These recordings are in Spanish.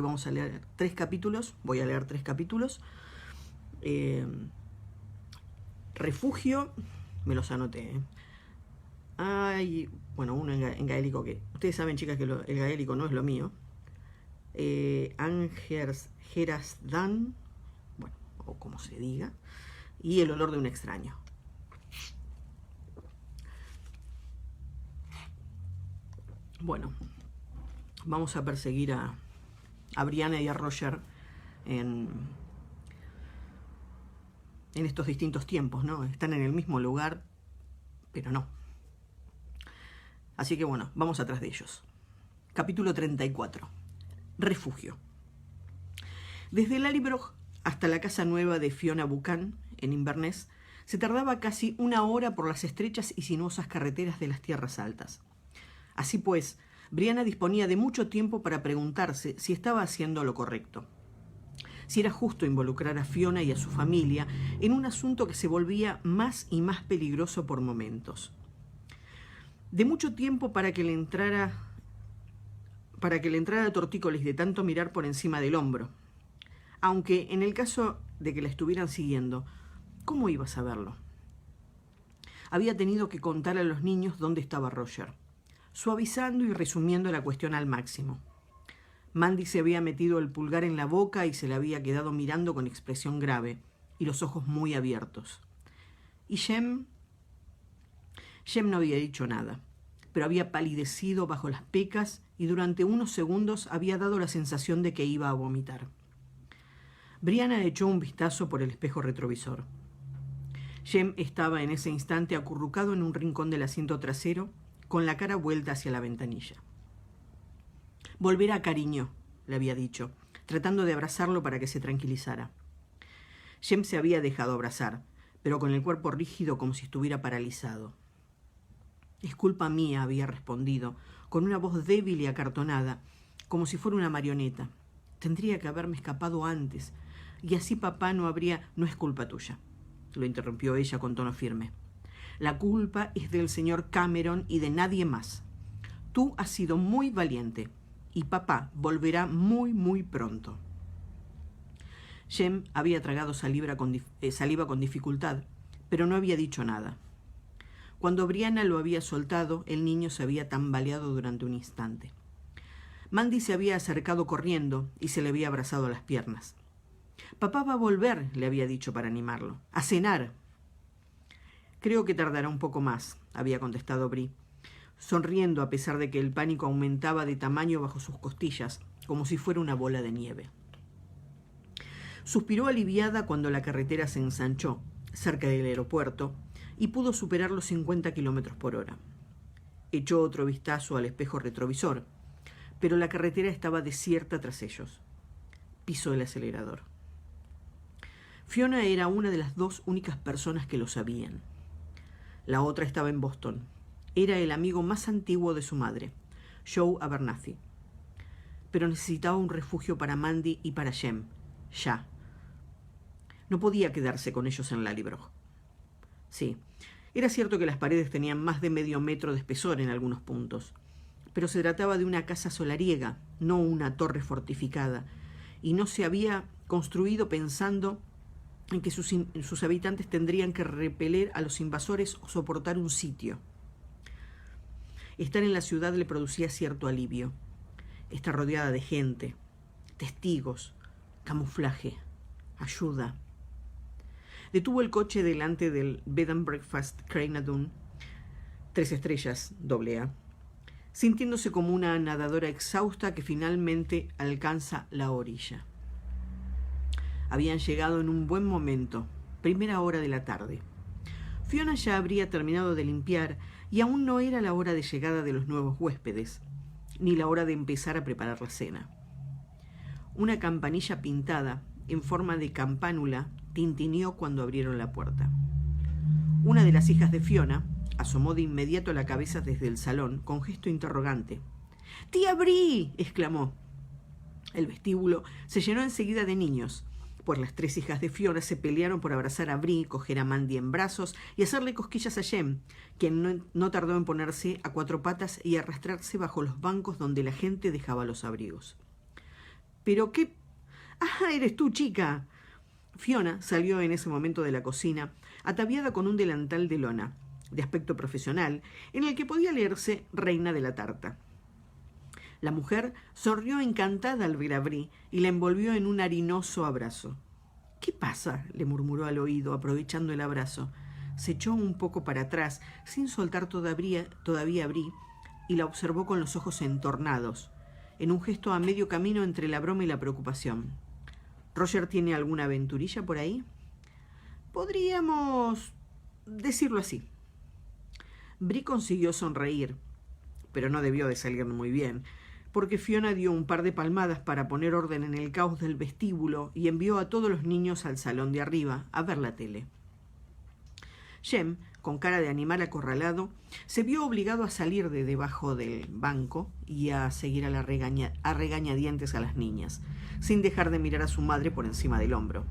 Vamos a leer 3 capítulos, voy a leer 3 capítulos. Refugio, me los anoté. Hay, bueno, uno en gaélico que... Ustedes saben, chicas, que el gaélico no es lo mío. Angers Gerasdan, bueno, o como se diga. Y el olor de un extraño. Bueno, vamos a perseguir a Brianna y a Roger en estos distintos tiempos, ¿no? Están en el mismo lugar, pero no. Así que bueno, vamos atrás de ellos. Capítulo 34. Refugio. Desde Lallybroch hasta la casa nueva de Fiona Buchan, en Inverness, se tardaba casi 1 hora por las estrechas y sinuosas carreteras de las tierras altas. Así pues, Brianna disponía de mucho tiempo para preguntarse si estaba haciendo lo correcto. Si era justo involucrar a Fiona y a su familia en un asunto que se volvía más y más peligroso por momentos. De mucho tiempo para que le entrara tortícolis de tanto mirar por encima del hombro. Aunque en el caso de que la estuvieran siguiendo, ¿cómo iba a saberlo? Había tenido que contar a los niños dónde estaba Roger, suavizando y resumiendo la cuestión al máximo. Mandy se había metido el pulgar en la boca y se la había quedado mirando con expresión grave y los ojos muy abiertos. Y Jem no había dicho nada, pero había palidecido bajo las pecas y durante unos segundos había dado la sensación de que iba a vomitar. Brianna echó un vistazo por el espejo retrovisor. Jem estaba en ese instante acurrucado en un rincón del asiento trasero, con la cara vuelta hacia la ventanilla. «Volverá, cariño», le había dicho, tratando de abrazarlo para que se tranquilizara. Jem se había dejado abrazar, pero con el cuerpo rígido como si estuviera paralizado. «Es culpa mía», había respondido, con una voz débil y acartonada, como si fuera una marioneta. «Tendría que haberme escapado antes, y así papá no habría...» «No es culpa tuya», lo interrumpió ella con tono firme. «La culpa es del señor Cameron y de nadie más. Tú has sido muy valiente, y papá volverá muy, muy pronto». Jem había tragado saliva con dificultad, pero no había dicho nada. Cuando Brianna lo había soltado, el niño se había tambaleado durante un instante. Mandy se había acercado corriendo y se le había abrazado a las piernas. «Papá va a volver», le había dicho para animarlo. «A cenar». «Creo que tardará un poco más», había contestado Bri, sonriendo a pesar de que el pánico aumentaba de tamaño bajo sus costillas, como si fuera una bola de nieve. Suspiró aliviada cuando la carretera se ensanchó, cerca del aeropuerto, y pudo superar los 50 kilómetros por hora. Echó otro vistazo al espejo retrovisor, pero la carretera estaba desierta tras ellos. Pisó el acelerador. Fiona era una de las 2 únicas personas que lo sabían. La otra estaba en Boston. Era el amigo más antiguo de su madre, Joe Abernathy. Pero necesitaba un refugio para Mandy y para Jem, ya. No podía quedarse con ellos en Lallybroch. Sí, era cierto que las paredes tenían más de medio metro de espesor en algunos puntos, pero se trataba de una casa solariega, no una torre fortificada, y no se había construido pensando en que sus habitantes tendrían que repeler a los invasores o soportar un sitio. Estar en la ciudad le producía cierto alivio. Está rodeada de gente, testigos, camuflaje, ayuda. Detuvo el coche delante del Bed and Breakfast Cranadun, 3 estrellas, AA, sintiéndose como una nadadora exhausta que finalmente alcanza la orilla. Habían llegado en un buen momento, primera hora de la tarde. Fiona ya habría terminado de limpiar y aún no era la hora de llegada de los nuevos huéspedes, ni la hora de empezar a preparar la cena. Una campanilla pintada, en forma de campánula, tintineó cuando abrieron la puerta. Una de las hijas de Fiona asomó de inmediato la cabeza desde el salón, con gesto interrogante. «¡Tía Bri!», exclamó. El vestíbulo se llenó enseguida de niños, pues las 3 hijas de Fiona se pelearon por abrazar a Bri, coger a Mandy en brazos y hacerle cosquillas a Jem, quien no tardó en ponerse a 4 patas y arrastrarse bajo los bancos donde la gente dejaba los abrigos. ¿Pero qué? ¡Ah, eres tú, chica! Fiona salió en ese momento de la cocina, ataviada con un delantal de lona, de aspecto profesional, en el que podía leerse Reina de la Tarta. La mujer sonrió encantada al ver a Brie y la envolvió en un harinoso abrazo. «¿Qué pasa?», le murmuró al oído, aprovechando el abrazo. Se echó un poco para atrás, sin soltar todavía a Brie, y la observó con los ojos entornados, en un gesto a medio camino entre la broma y la preocupación. «¿Roger tiene alguna aventurilla por ahí?» «Podríamos decirlo así». Brie consiguió sonreír, pero no debió de salir muy bien, porque Fiona dio un par de palmadas para poner orden en el caos del vestíbulo y envió a todos los niños al salón de arriba a ver la tele. Jem, con cara de animal acorralado, se vio obligado a salir de debajo del banco y a seguir a regañadientes a las niñas, sin dejar de mirar a su madre por encima del hombro.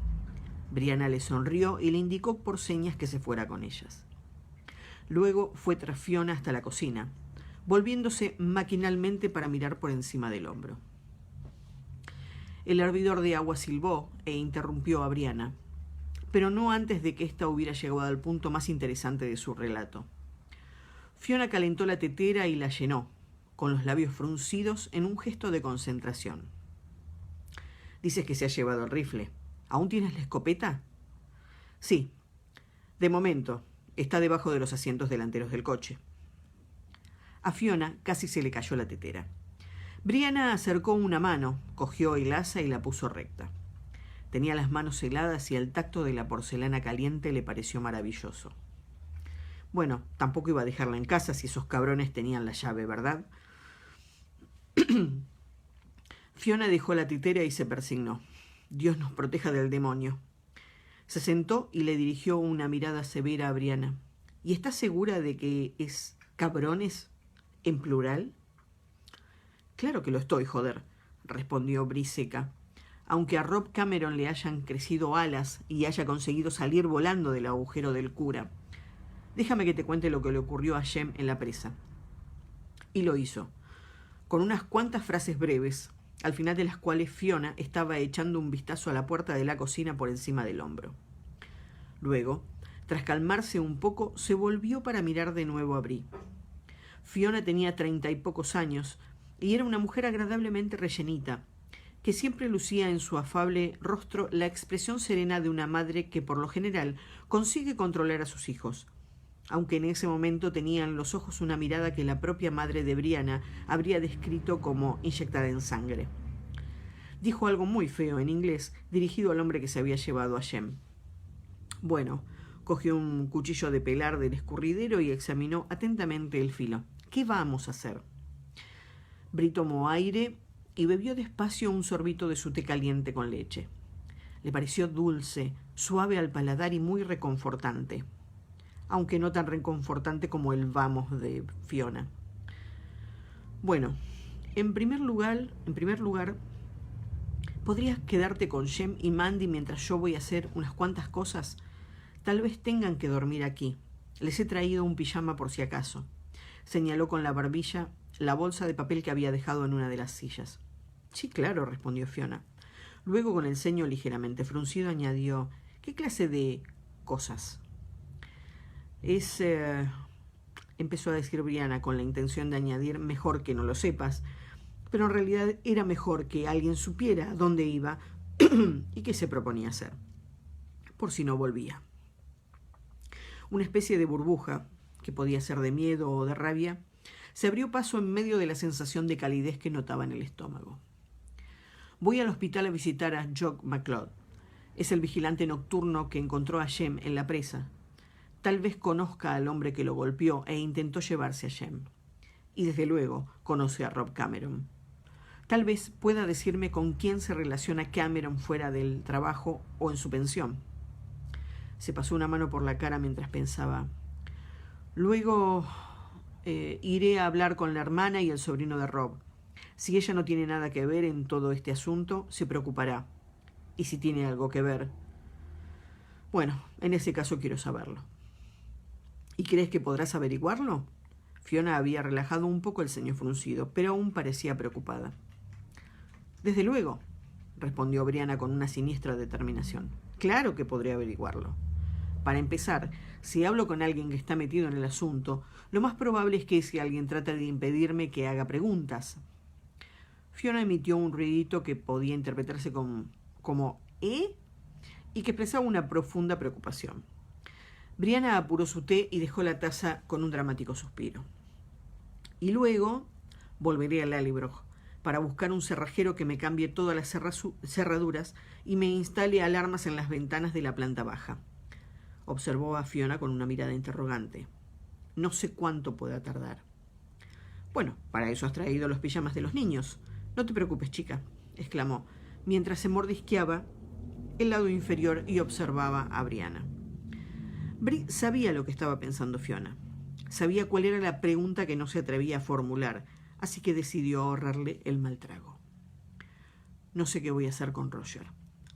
Brianna le sonrió y le indicó por señas que se fuera con ellas. Luego fue tras Fiona hasta la cocina, volviéndose maquinalmente para mirar por encima del hombro. El hervidor de agua silbó e interrumpió a Brianna, pero no antes de que ésta hubiera llegado al punto más interesante de su relato. Fiona calentó la tetera y la llenó, con los labios fruncidos en un gesto de concentración. «Dices que se ha llevado el rifle. ¿Aún tienes la escopeta?» «Sí. De momento, está debajo de los asientos delanteros del coche». A Fiona casi se le cayó la tetera. Brianna acercó una mano, cogió el asa y la puso recta. Tenía las manos heladas y el tacto de la porcelana caliente le pareció maravilloso. Bueno, tampoco iba a dejarla en casa si esos cabrones tenían la llave, ¿verdad? Fiona dejó la tetera y se persignó. Dios nos proteja del demonio. Se sentó y le dirigió una mirada severa a Brianna. ¿Y estás segura de que es cabrones en plural? Claro que lo estoy, joder, respondió Brie seca. Aunque a Rob Cameron le hayan crecido alas y haya conseguido salir volando del agujero del cura. Déjame que te cuente lo que le ocurrió a Jem en la presa. Y lo hizo, con unas cuantas frases breves, al final de las cuales Fiona estaba echando un vistazo a la puerta de la cocina por encima del hombro. Luego, tras calmarse un poco, se volvió para mirar de nuevo a Brie. Fiona tenía 30 y pocos años y era una mujer agradablemente rellenita, que siempre lucía en su afable rostro la expresión serena de una madre que por lo general consigue controlar a sus hijos, aunque en ese momento tenía en los ojos una mirada que la propia madre de Brianna habría descrito como inyectada en sangre. Dijo algo muy feo en inglés, dirigido al hombre que se había llevado a Jem. Bueno, cogió un cuchillo de pelar del escurridero y examinó atentamente el filo. ¿Qué vamos a hacer? Brie tomó aire y bebió despacio un sorbito de su té caliente con leche. Le pareció dulce, suave al paladar y muy reconfortante, aunque no tan reconfortante como el vamos de Fiona. Bueno, en primer lugar, ¿podrías quedarte con Jem y Mandy mientras yo voy a hacer unas cuantas cosas? Tal vez tengan que dormir aquí. Les he traído un pijama por si acaso. Señaló con la barbilla la bolsa de papel que había dejado en una de las sillas. Sí, claro, respondió Fiona. Luego, con el ceño ligeramente fruncido, añadió, ¿qué clase de cosas? Empezó a decir Brianna con la intención de añadir, mejor que no lo sepas, pero en realidad era mejor que alguien supiera dónde iba y qué se proponía hacer, por si no volvía. Una especie de burbuja, que podía ser de miedo o de rabia, se abrió paso en medio de la sensación de calidez que notaba en el estómago. Voy al hospital a visitar a Jock McLeod. Es el vigilante nocturno que encontró a Jem en la presa. Tal vez conozca al hombre que lo golpeó e intentó llevarse a Jem. Y desde luego conoce a Rob Cameron. Tal vez pueda decirme con quién se relaciona Cameron fuera del trabajo o en su pensión. Se pasó una mano por la cara mientras pensaba. Luego iré a hablar con la hermana y el sobrino de Rob. Si ella no tiene nada que ver en todo este asunto, se preocupará. Y si tiene algo que ver, bueno, en ese caso quiero saberlo. ¿Y crees que podrás averiguarlo? Fiona había relajado un poco el ceño fruncido, pero aún parecía preocupada. Desde luego, respondió Brianna con una siniestra determinación. Claro que podré averiguarlo. Para empezar, si hablo con alguien que está metido en el asunto, lo más probable es que ese alguien trate de impedirme que haga preguntas. Fiona emitió un ruidito que podía interpretarse como ¿eh? Y que expresaba una profunda preocupación. Brianna apuró su té y dejó la taza con un dramático suspiro. Y luego volveré al Lallybroch para buscar un cerrajero que me cambie todas las cerraduras y me instale alarmas en las ventanas de la planta baja. Observó a Fiona con una mirada interrogante. No sé cuánto pueda tardar. Bueno, para eso has traído los pijamas de los niños. No te preocupes, chica, exclamó, mientras se mordisqueaba el lado inferior y observaba a Brianna. Bri sabía lo que estaba pensando Fiona. Sabía cuál era la pregunta que no se atrevía a formular, así que decidió ahorrarle el mal trago. No sé qué voy a hacer con Roger,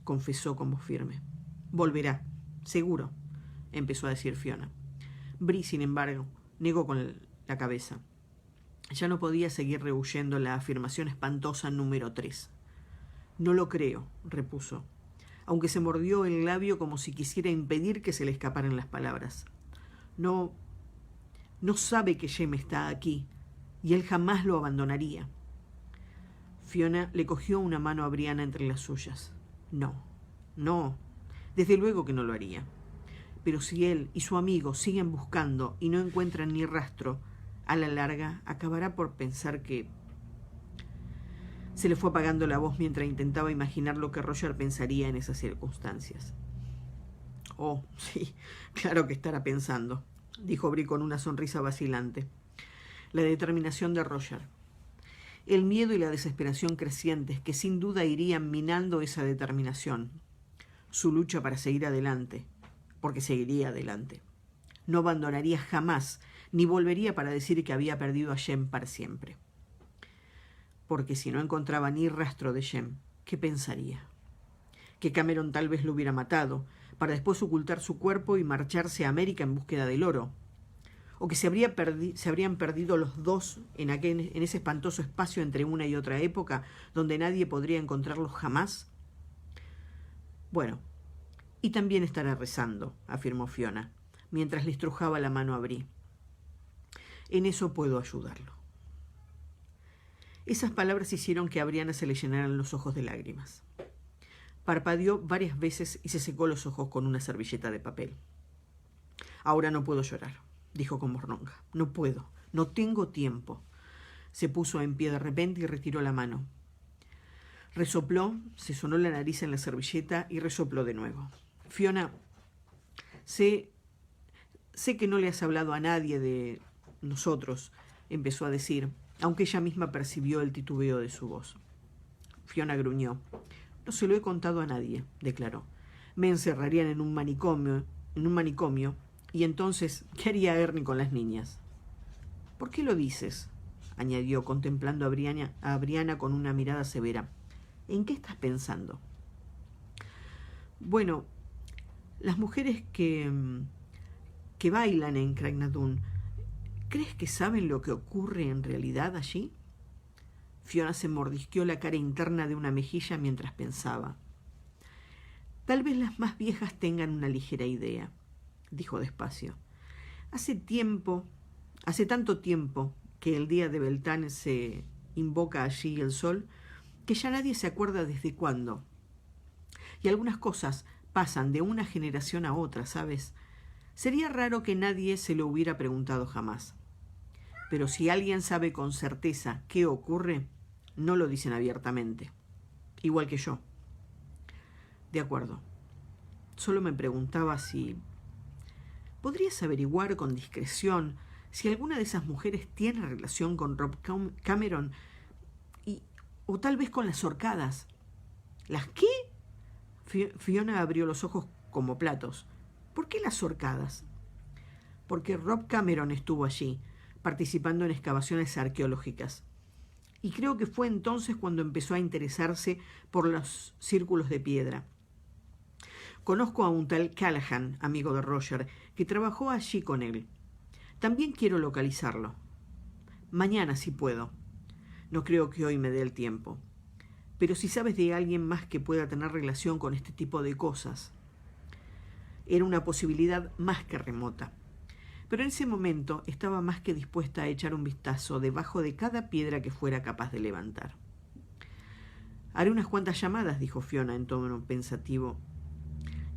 confesó con voz firme. Volverá, seguro, empezó a decir Fiona. Bri, sin embargo, negó con la cabeza. Ya no podía seguir rehuyendo la afirmación espantosa número 3. No lo creo, repuso, aunque se mordió el labio como si quisiera impedir que se le escaparan las palabras. No sabe que Jem está aquí, y él jamás lo abandonaría. Fiona le cogió una mano a Brianna entre las suyas. No, desde luego que no lo haría. Pero si él y su amigo siguen buscando y no encuentran ni rastro, a la larga acabará por pensar que... Se le fue apagando la voz mientras intentaba imaginar lo que Roger pensaría en esas circunstancias. Oh, sí, claro que estará pensando, dijo Bri con una sonrisa vacilante. La determinación de Roger. El miedo y la desesperación crecientes que sin duda irían minando esa determinación. Su lucha para seguir adelante, porque seguiría adelante. No abandonaría jamás, ni volvería para decir que había perdido a Jem para siempre. Porque si no encontraba ni rastro de Jem, ¿qué pensaría? Que Cameron tal vez lo hubiera matado, para después ocultar su cuerpo y marcharse a América en búsqueda del oro. O que se habrían perdido los dos en ese espantoso espacio entre una y otra época, donde nadie podría encontrarlos jamás. Bueno, y también estará rezando, afirmó Fiona, mientras le estrujaba la mano a Bri. En eso puedo ayudarlo. Esas palabras hicieron que a Brianna se le llenaran los ojos de lágrimas. Parpadeó varias veces y se secó los ojos con una servilleta de papel. Ahora no puedo llorar, dijo con voz ronca. No puedo, no tengo tiempo. Se puso en pie de repente y retiró la mano. Resopló, se sonó la nariz en la servilleta y resopló de nuevo. Fiona, sé que no le has hablado a nadie de nosotros, empezó a decir, aunque ella misma percibió el titubeo de su voz. Fiona gruñó. No se lo he contado a nadie, declaró. Me encerrarían en un manicomio, y entonces, ¿qué haría Ernie con las niñas? ¿Por qué lo dices? Añadió, contemplando a Brianna con una mirada severa. ¿En qué estás pensando? Bueno, las mujeres que bailan en Craignadoon, ¿crees que saben lo que ocurre en realidad allí? Fiona se mordisqueó la cara interna de una mejilla mientras pensaba. Tal vez las más viejas tengan una ligera idea, dijo despacio. Hace tanto tiempo que el día de Beltane se invoca allí el sol, que ya nadie se acuerda desde cuándo. Y algunas cosas pasan de una generación a otra, ¿sabes? Sería raro que nadie se lo hubiera preguntado jamás. Pero si alguien sabe con certeza qué ocurre, no lo dicen abiertamente. Igual que yo. De acuerdo. Solo me preguntaba si... ¿Podrías averiguar con discreción si alguna de esas mujeres tiene relación con Rob Cameron o tal vez con las horcadas? ¿Las qué? Fiona abrió los ojos como platos. ¿Por qué las horcadas? Porque Rob Cameron estuvo allí, participando en excavaciones arqueológicas. Y creo que fue entonces cuando empezó a interesarse por los círculos de piedra. Conozco a un tal Callahan, amigo de Roger, que trabajó allí con él. También quiero localizarlo. Mañana, si puedo. No creo que hoy me dé el tiempo. pero si sabes de alguien más que pueda tener relación con este tipo de cosas. Era una posibilidad más que remota. Pero en ese momento estaba más que dispuesta a echar un vistazo debajo de cada piedra que fuera capaz de levantar. Haré unas cuantas llamadas, dijo Fiona en tono pensativo.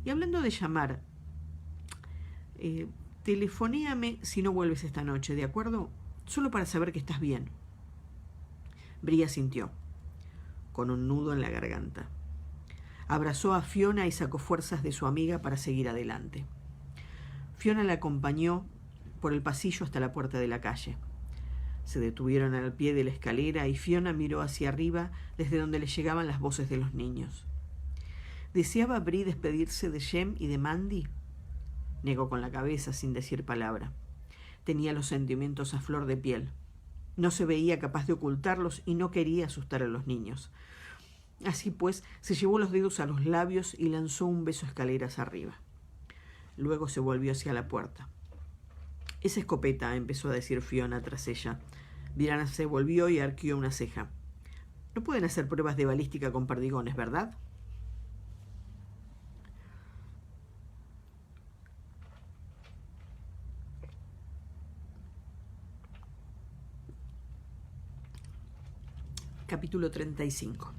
Y hablando de llamar, telefonéame si no vuelves esta noche, ¿de acuerdo? Solo para saber que estás bien. Brie asintió, con un nudo en la garganta. Abrazó a Fiona y sacó fuerzas de su amiga para seguir adelante. Fiona la acompañó por el pasillo hasta la puerta de la calle. Se detuvieron al pie de la escalera y Fiona miró hacia arriba desde donde le llegaban las voces de los niños. ¿Deseaba Brie despedirse de Jem y de Mandy? Negó con la cabeza sin decir palabra. Tenía los sentimientos a flor de piel. No se veía capaz de ocultarlos y no quería asustar a los niños. Así pues, se llevó los dedos a los labios y lanzó un beso escaleras arriba. Luego se volvió hacia la puerta. «Esa escopeta», empezó a decir Fiona tras ella. Brianna se volvió y arqueó una ceja. «No pueden hacer pruebas de balística con perdigones, ¿verdad?» Capítulo 35.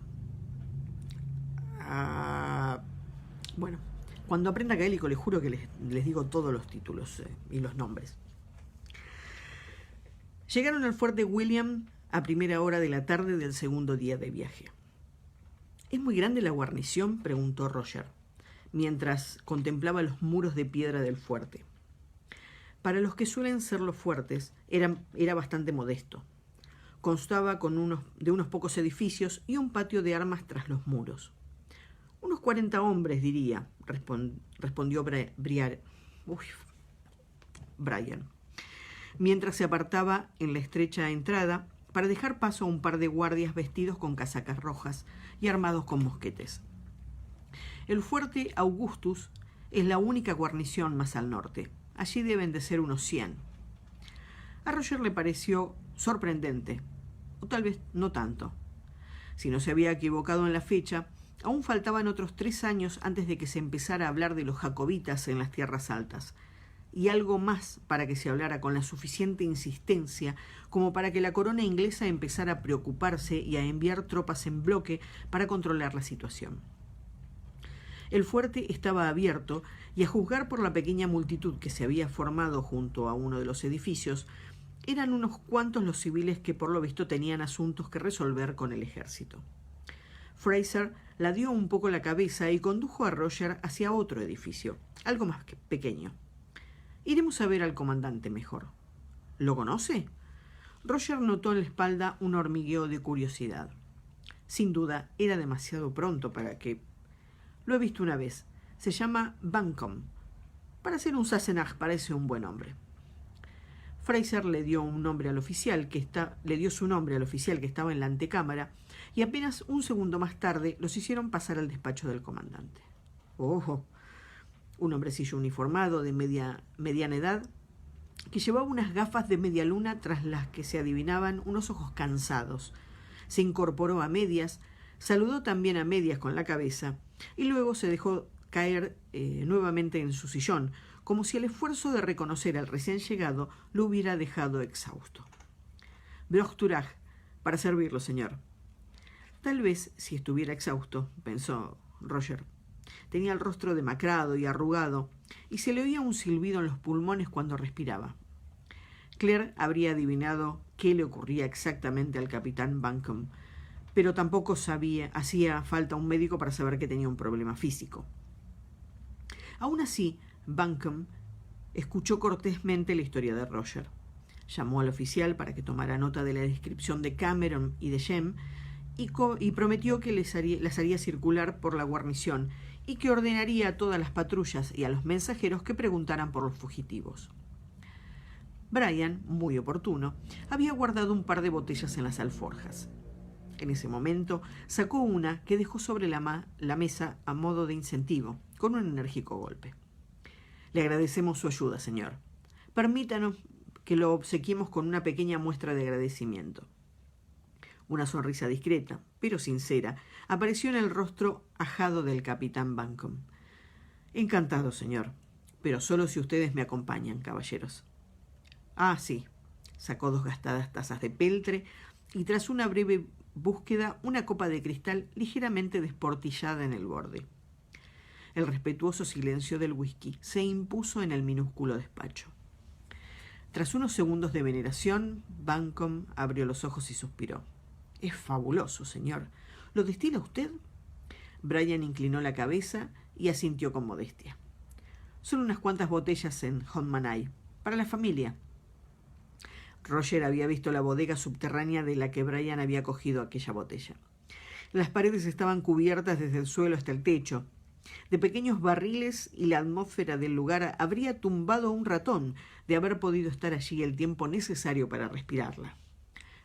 Bueno, cuando aprenda gaélico les juro que les digo todos los títulos y los nombres. Llegaron al fuerte William a primera hora de la tarde del segundo día de viaje. ¿Es muy grande la guarnición?, preguntó Roger, mientras contemplaba los muros de piedra del fuerte. Para los que suelen ser los fuertes, era bastante modesto. Constaba de unos pocos edificios y un patio de armas tras los muros. «Unos 40 hombres, diría», respondió Brian, mientras se apartaba en la estrecha entrada para dejar paso a un par de guardias vestidos con casacas rojas y armados con mosquetes. El fuerte Augustus es la única guarnición más al norte. Allí deben de ser unos 100. A Roger le pareció sorprendente, o tal vez no tanto. Si no se había equivocado en la fecha, aún faltaban otros 3 años antes de que se empezara a hablar de los jacobitas en las tierras altas, y algo más para que se hablara con la suficiente insistencia como para que la corona inglesa empezara a preocuparse y a enviar tropas en bloque para controlar la situación. El fuerte estaba abierto y, a juzgar por la pequeña multitud que se había formado junto a uno de los edificios, eran unos cuantos los civiles que por lo visto tenían asuntos que resolver con el ejército. Fraser la dio un poco la cabeza y condujo a Roger hacia otro edificio, algo más pequeño. «Iremos a ver al comandante mejor». «¿Lo conoce?» Roger notó en la espalda un hormigueo de curiosidad. Sin duda, era demasiado pronto para que... «Lo he visto una vez. Se llama Buncombe. Para ser un Sassenach parece un buen hombre». Fraser le dio su nombre al oficial que estaba en la antecámara, y apenas un segundo más tarde los hicieron pasar al despacho del comandante. ¡Oh! Un hombrecillo uniformado de mediana edad, que llevaba unas gafas de media luna tras las que se adivinaban unos ojos cansados. Se incorporó a medias, saludó también a medias con la cabeza, y luego se dejó caer nuevamente en su sillón, como si el esfuerzo de reconocer al recién llegado lo hubiera dejado exhausto. «Brochturach, para servirlo, señor». Tal vez si estuviera exhausto, pensó Roger. Tenía el rostro demacrado y arrugado, y se le oía un silbido en los pulmones cuando respiraba. Claire habría adivinado qué le ocurría exactamente al capitán Buncombe, pero tampoco hacía falta un médico para saber que tenía un problema físico. Aún así, Buncombe escuchó cortésmente la historia de Roger. Llamó al oficial para que tomara nota de la descripción de Cameron y de Jem y prometió que las haría circular por la guarnición y que ordenaría a todas las patrullas y a los mensajeros que preguntaran por los fugitivos. Brian, muy oportuno, había guardado un par de botellas en las alforjas. En ese momento sacó una que dejó sobre la mesa a modo de incentivo, con un enérgico golpe. «Le agradecemos su ayuda, señor. Permítanos que lo obsequiemos con una pequeña muestra de agradecimiento». Una sonrisa discreta, pero sincera, apareció en el rostro ajado del capitán Buncombe. «Encantado, señor, pero solo si ustedes me acompañan, caballeros». «Ah, sí». Sacó 2 gastadas tazas de peltre y tras una breve búsqueda una copa de cristal ligeramente desportillada en el borde. El respetuoso silencio del whisky se impuso en el minúsculo despacho. Tras unos segundos de veneración, Buncombe abrió los ojos y suspiró. «Es fabuloso, señor. ¿Lo destila usted?» Brian inclinó la cabeza y asintió con modestia. «Son unas cuantas botellas en Hotmanay, para la familia». Roger había visto la bodega subterránea de la que Brian había cogido aquella botella. Las paredes estaban cubiertas desde el suelo hasta el techo de pequeños barriles y la atmósfera del lugar habría tumbado a un ratón de haber podido estar allí el tiempo necesario para respirarla.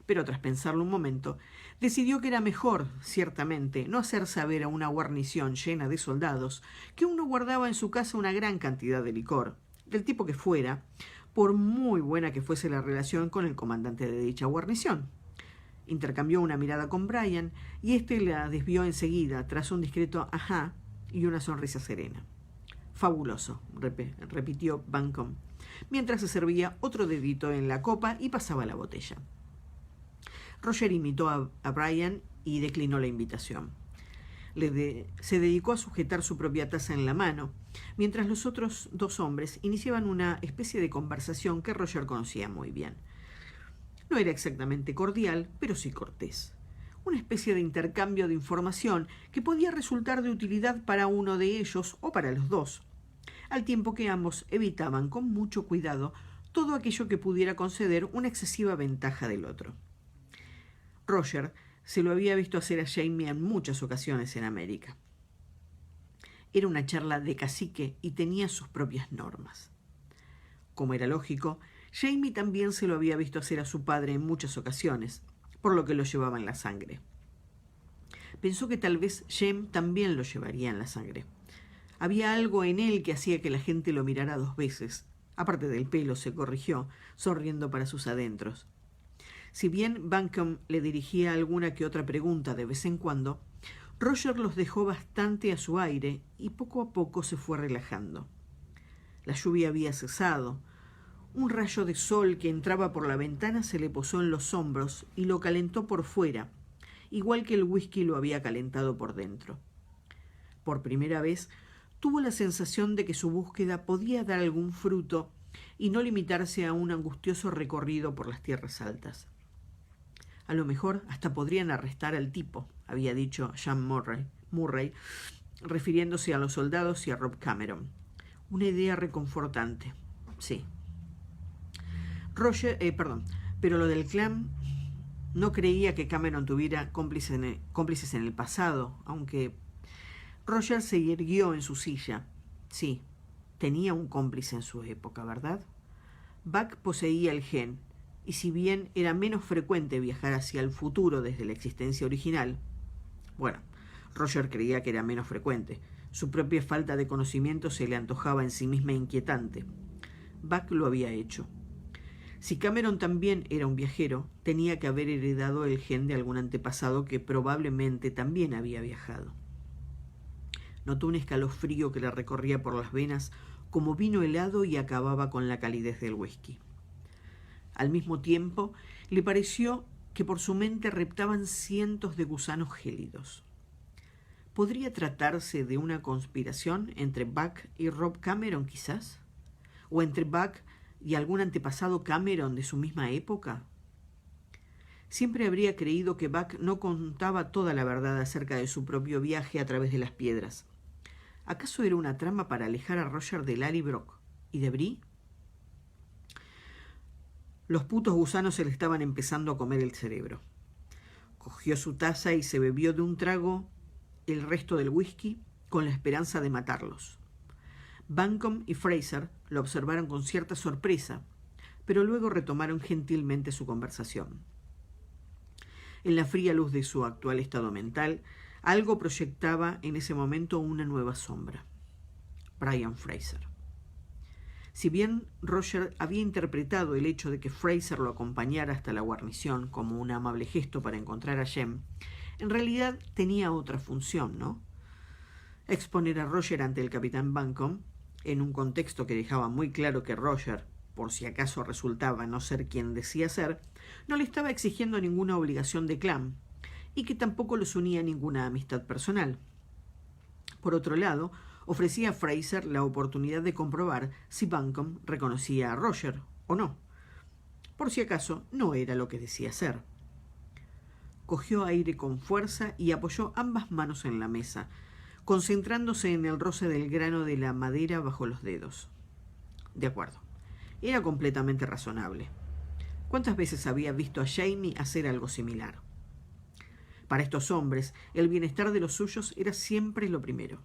Pero tras pensarlo un momento, decidió que era mejor, ciertamente, no hacer saber a una guarnición llena de soldados que uno guardaba en su casa una gran cantidad de licor, del tipo que fuera, por muy buena que fuese la relación con el comandante de dicha guarnición. Intercambió una mirada con Brian y éste la desvió enseguida tras un discreto «ajá» y una sonrisa serena. «Fabuloso», repitió Buncombe, mientras se servía otro dedito en la copa y pasaba la botella. Roger imitó a Brian y declinó la invitación. Se dedicó a sujetar su propia taza en la mano, mientras los otros 2 hombres iniciaban una especie de conversación que Roger conocía muy bien. No era exactamente cordial, pero sí cortés. Una especie de intercambio de información que podía resultar de utilidad para uno de ellos o para los 2, al tiempo que ambos evitaban con mucho cuidado todo aquello que pudiera conceder una excesiva ventaja del otro. Roger se lo había visto hacer a Jamie en muchas ocasiones en América. Era una charla de cacique y tenía sus propias normas. Como era lógico, Jamie también se lo había visto hacer a su padre en muchas ocasiones, por lo que lo llevaba en la sangre. Pensó que tal vez Jem también lo llevaría en la sangre. Había algo en él que hacía que la gente lo mirara 2 veces. Aparte del pelo, se corrigió, sonriendo para sus adentros. Si bien Buncombe le dirigía alguna que otra pregunta de vez en cuando, Roger los dejó bastante a su aire y poco a poco se fue relajando. La lluvia había cesado. Un rayo de sol que entraba por la ventana se le posó en los hombros y lo calentó por fuera, igual que el whisky lo había calentado por dentro. Por primera vez tuvo la sensación de que su búsqueda podía dar algún fruto y no limitarse a un angustioso recorrido por las tierras altas. A lo mejor hasta podrían arrestar al tipo, había dicho Jean Murray, refiriéndose a los soldados y a Rob Cameron. Una idea reconfortante, sí. Pero lo del clan, no creía que Cameron tuviera cómplices en el pasado, aunque Roger se irguió en su silla. Sí, tenía un cómplice en su época, ¿verdad? Buck poseía el gen, y si bien era menos frecuente viajar hacia el futuro desde la existencia original, bueno, Roger creía que era menos frecuente. Su propia falta de conocimiento se le antojaba en sí misma inquietante. Buck lo había hecho. Si Cameron también era un viajero, tenía que haber heredado el gen de algún antepasado que probablemente también había viajado. Notó un escalofrío que le recorría por las venas como vino helado y acababa con la calidez del whisky. Al mismo tiempo, le pareció que por su mente reptaban cientos de gusanos gélidos. ¿Podría tratarse de una conspiración entre Buck y Rob Cameron, quizás? ¿O entre Buck y algún antepasado Cameron de su misma época? Siempre habría creído que Buck no contaba toda la verdad acerca de su propio viaje a través de las piedras. ¿Acaso era una trama para alejar a Roger de Larry Brock y de Bree? Los putos gusanos se le estaban empezando a comer el cerebro. Cogió su taza y se bebió de un trago el resto del whisky con la esperanza de matarlos. Buncombe y Fraser lo observaron con cierta sorpresa, pero luego retomaron gentilmente su conversación. En la fría luz de su actual estado mental, algo proyectaba en ese momento una nueva sombra. Brian Fraser. Si bien Roger había interpretado el hecho de que Fraser lo acompañara hasta la guarnición como un amable gesto para encontrar a Jem, en realidad tenía otra función, ¿no? Exponer a Roger ante el capitán Buncombe, en un contexto que dejaba muy claro que Roger, por si acaso resultaba no ser quien decía ser, no le estaba exigiendo ninguna obligación de clan, y que tampoco los unía ninguna amistad personal. Por otro lado, ofrecía a Fraser la oportunidad de comprobar si Buncombe reconocía a Roger o no. Por si acaso, no era lo que decía ser. Cogió aire con fuerza y apoyó ambas manos en la mesa, concentrándose en el roce del grano de la madera bajo los dedos. De acuerdo. Era completamente razonable. ¿Cuántas veces había visto a Jamie hacer algo similar? Para estos hombres, el bienestar de los suyos era siempre lo primero.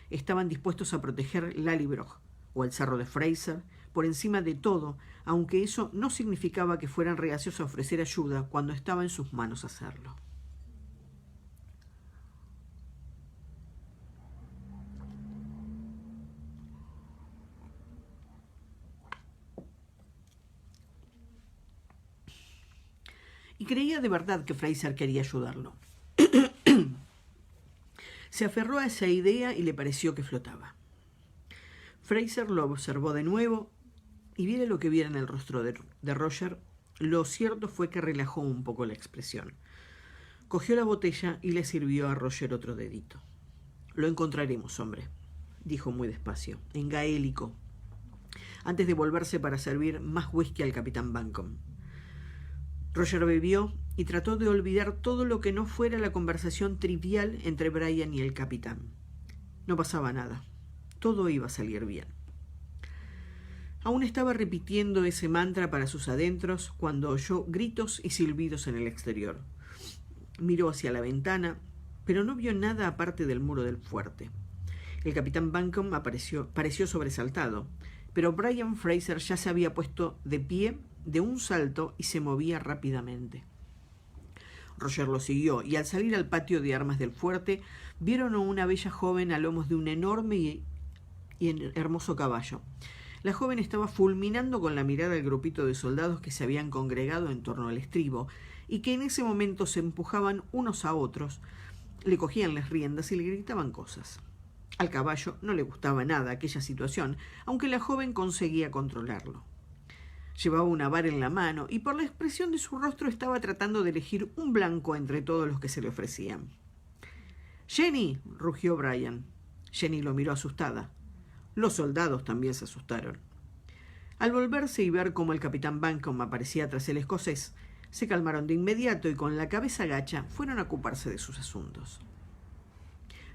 Estaban dispuestos a proteger Lallybroch o el cerro de Fraser por encima de todo, aunque eso no significaba que fueran reacios a ofrecer ayuda cuando estaba en sus manos hacerlo. Y creía de verdad que Fraser quería ayudarlo. Se aferró a esa idea y le pareció que flotaba. Fraser lo observó de nuevo y viera lo que viera en el rostro de Roger, lo cierto fue que relajó un poco la expresión. Cogió la botella y le sirvió a Roger otro dedito. Lo encontraremos, hombre, dijo muy despacio, en gaélico, antes de volverse para servir más whisky al capitán Buncombe. Roger bebió y trató de olvidar todo lo que no fuera la conversación trivial entre Brian y el capitán. No pasaba nada. Todo iba a salir bien. Aún estaba repitiendo ese mantra para sus adentros cuando oyó gritos y silbidos en el exterior. Miró hacia la ventana, pero no vio nada aparte del muro del fuerte. El capitán Buncombe pareció sobresaltado, pero Brian Fraser ya se había puesto de pie de un salto y se movía rápidamente. Roger lo siguió, y al salir al patio de armas del fuerte, vieron a una bella joven a lomos de un enorme y hermoso caballo. La joven estaba fulminando con la mirada el grupito de soldados que se habían congregado en torno al estribo, y que en ese momento se empujaban unos a otros, le cogían las riendas y le gritaban cosas. Al caballo no le gustaba nada aquella situación, aunque la joven conseguía controlarlo. Llevaba una vara en la mano y por la expresión de su rostro estaba tratando de elegir un blanco entre todos los que se le ofrecían. «¡Jenny!», rugió Brian. Jenny lo miró asustada. Los soldados también se asustaron. Al volverse y ver cómo el capitán Buncombe aparecía tras el escocés, se calmaron de inmediato y con la cabeza gacha fueron a ocuparse de sus asuntos.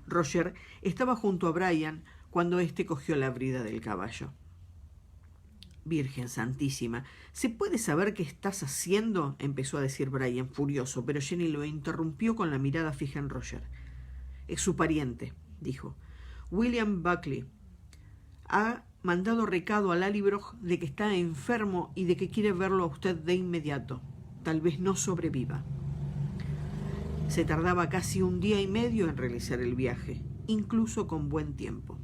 Roger estaba junto a Brian cuando éste cogió la brida del caballo. «Virgen Santísima, ¿se puede saber qué estás haciendo?», empezó a decir Brian, furioso, pero Jenny lo interrumpió con la mirada fija en Roger. «Es su pariente», dijo. «William Buckley ha mandado recado a Lallybroch de que está enfermo y de que quiere verlo a usted de inmediato. Tal vez no sobreviva». Se tardaba casi 1 día y medio en realizar el viaje, incluso con buen tiempo.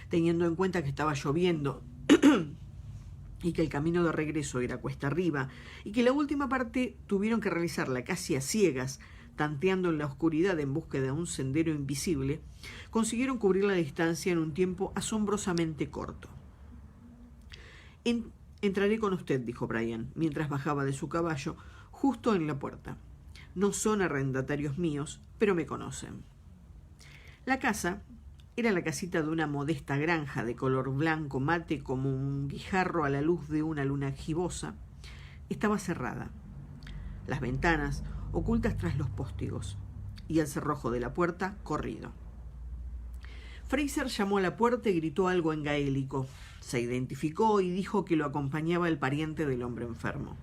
Teniendo en cuenta que estaba lloviendo y que el camino de regreso era cuesta arriba, y que la última parte tuvieron que realizarla casi a ciegas, tanteando en la oscuridad en búsqueda de un sendero invisible, consiguieron cubrir la distancia en un tiempo asombrosamente corto. «Entraré con usted», dijo Brian, mientras bajaba de su caballo, justo en la puerta. «No son arrendatarios míos, pero me conocen». La casa era la casita de una modesta granja de color blanco mate como un guijarro a la luz de una luna gibosa. Estaba cerrada. Las ventanas ocultas tras los póstigos y el cerrojo de la puerta corrido. Fraser llamó a la puerta y gritó algo en gaélico. Se identificó y dijo que lo acompañaba el pariente del hombre enfermo.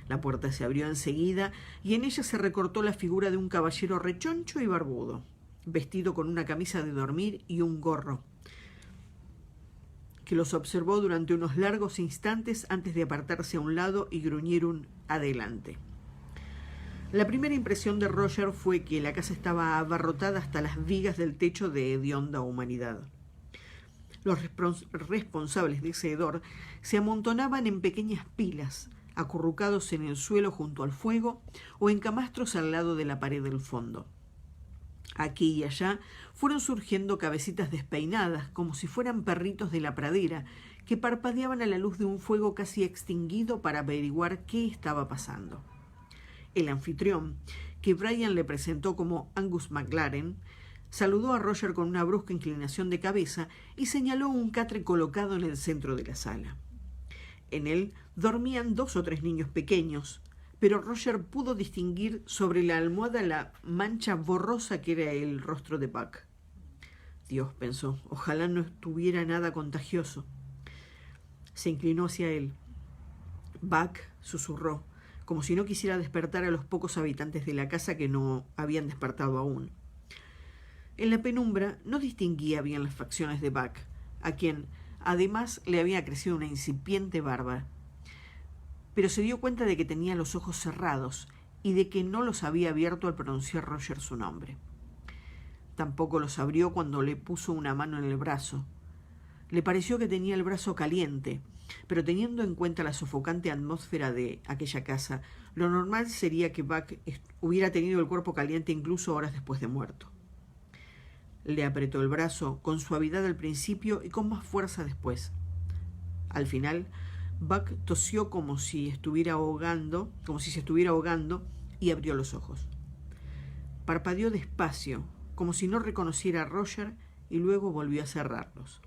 La puerta se abrió enseguida y en ella se recortó la figura de un caballero rechoncho y barbudo, vestido con una camisa de dormir y un gorro, que los observó durante unos largos instantes antes de apartarse a un lado y gruñir un «adelante». La primera impresión de Roger fue que la casa estaba abarrotada hasta las vigas del techo de hedionda humanidad. Los responsables de ese hedor se amontonaban en pequeñas pilas, acurrucados en el suelo junto al fuego o en camastros al lado de la pared del fondo. Aquí y allá fueron surgiendo cabecitas despeinadas, como si fueran perritos de la pradera, que parpadeaban a la luz de un fuego casi extinguido para averiguar qué estaba pasando. El anfitrión, que Brian le presentó como Angus McLaren, saludó a Roger con una brusca inclinación de cabeza y señaló un catre colocado en el centro de la sala. En él dormían 2 o 3 niños pequeños, pero Roger pudo distinguir sobre la almohada la mancha borrosa que era el rostro de Buck. Dios, pensó, ojalá no tuviera nada contagioso. Se inclinó hacia él. Buck susurró, como si no quisiera despertar a los pocos habitantes de la casa que no habían despertado aún. En la penumbra no distinguía bien las facciones de Buck, a quien además le había crecido una incipiente barba, pero se dio cuenta de que tenía los ojos cerrados y de que no los había abierto al pronunciar Roger su nombre. Tampoco los abrió cuando le puso una mano en el brazo. Le pareció que tenía el brazo caliente, pero teniendo en cuenta la sofocante atmósfera de aquella casa, lo normal sería que Buck hubiera tenido el cuerpo caliente incluso horas después de muerto. Le apretó el brazo con suavidad al principio y con más fuerza después. Al final, Buck tosió como si se estuviera ahogando, y abrió los ojos. Parpadeó despacio, como si no reconociera a Roger, y luego volvió a cerrarlos.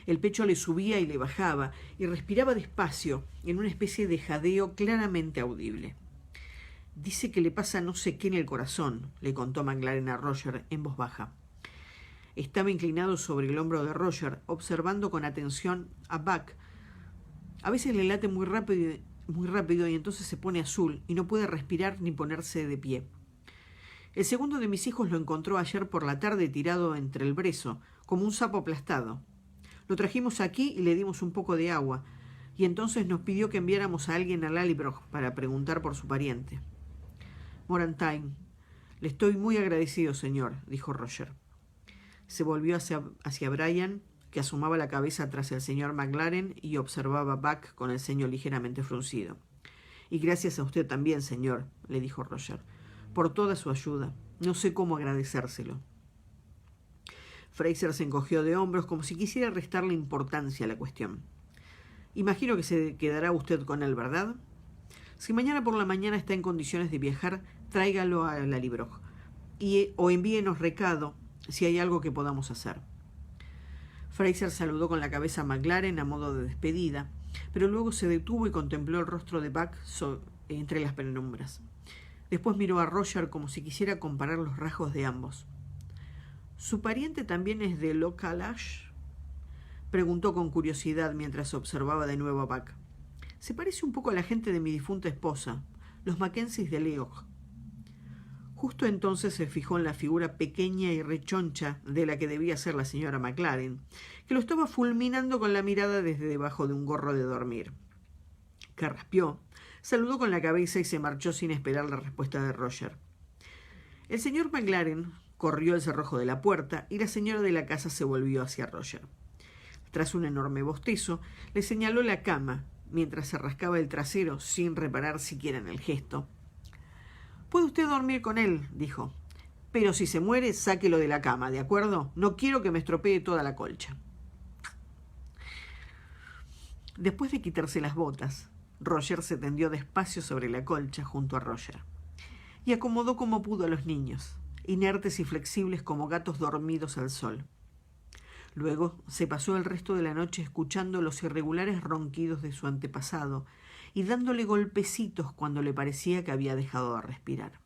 El pecho le subía y le bajaba, y respiraba despacio, en una especie de jadeo claramente audible. «Dice que le pasa no sé qué en el corazón», le contó McLaren a Roger en voz baja. Estaba inclinado sobre el hombro de Roger, observando con atención a Buck. A veces le late muy rápido y entonces se pone azul y no puede respirar ni ponerse de pie. El segundo de mis hijos lo encontró ayer por la tarde tirado entre el brezo, como un sapo aplastado. Lo trajimos aquí y le dimos un poco de agua, y entonces nos pidió que enviáramos a alguien a Lallybroch para preguntar por su pariente. «Morantine, le estoy muy agradecido, señor», dijo Roger. Se volvió hacia Brian, que asomaba la cabeza tras el señor McLaren y observaba a Buck con el ceño ligeramente fruncido. «Y gracias a usted también, señor», le dijo Roger, «por toda su ayuda. No sé cómo agradecérselo». Fraser se encogió de hombros como si quisiera restarle importancia a la cuestión. «Imagino que se quedará usted con él, ¿verdad? Si mañana por la mañana está en condiciones de viajar, tráigalo a Lallybroch o envíenos recado si hay algo que podamos hacer». Fraser saludó con la cabeza a McLaren a modo de despedida, pero luego se detuvo y contempló el rostro de Buck entre las penumbras. Después miró a Roger como si quisiera comparar los rasgos de ambos. «¿Su pariente también es de Loch-Calash?», preguntó con curiosidad mientras observaba de nuevo a Buck. «Se parece un poco a la gente de mi difunta esposa, los Mackenzies de Leoch». Justo entonces se fijó en la figura pequeña y rechoncha de la que debía ser la señora McLaren, que lo estaba fulminando con la mirada desde debajo de un gorro de dormir. Carraspeó, saludó con la cabeza y se marchó sin esperar la respuesta de Roger. El señor McLaren corrió el cerrojo de la puerta y la señora de la casa se volvió hacia Roger. Tras un enorme bostezo, le señaló la cama, mientras se rascaba el trasero sin reparar siquiera en el gesto. «Puede usted dormir con él», dijo, «pero si se muere, sáquelo de la cama, ¿de acuerdo? No quiero que me estropee toda la colcha». Después de quitarse las botas, Roger se tendió despacio sobre la colcha junto a Roger y acomodó como pudo a los niños, inertes y flexibles como gatos dormidos al sol. Luego se pasó el resto de la noche escuchando los irregulares ronquidos de su antepasado y dándole golpecitos cuando le parecía que había dejado de respirar.